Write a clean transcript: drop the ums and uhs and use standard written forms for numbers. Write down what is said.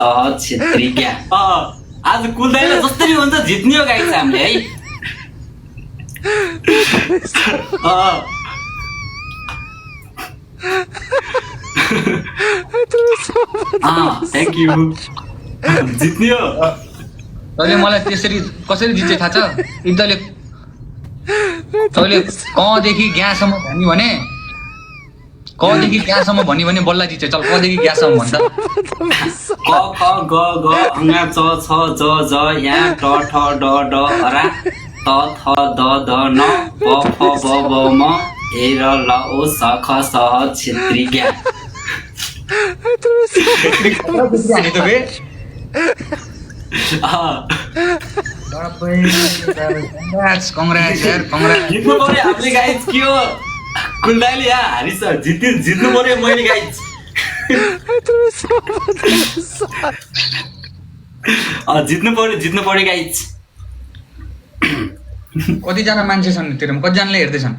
छेत्री क्या आज कुल्दैला जसरी हुन्छ जित्ने हो गाइस हामीले है थ्याङ्क यू जित्ने हो तैँले मलाई त्यसरी कसरी जित्छ थाहा छ तैँले कदेखि ग्यासम्म भनी भने कदेखि ग्यासम्म भनी भने बल्ल जित्छ चल कदेखि ग्यासम्म भन्छ क ख ग घ ङ च छ ज ज या ट ठ ड ढ रा त थ द ध न प फ ब भ म ए र ल ओ स ख स ह छेत्री ज्ञा हानि त बे कङ्ग्रेट्स यार कङ्ग्रेट्स जित्नु पर्यो हामीले गाइस के हो कुल्दाइले यहाँ हारिस जित्नु पर्यो मैले गाइस जित्नु पर्यो गाइस कतिजना मान्छे छन् तेरोमा कतिजनाले हेर्दैछन्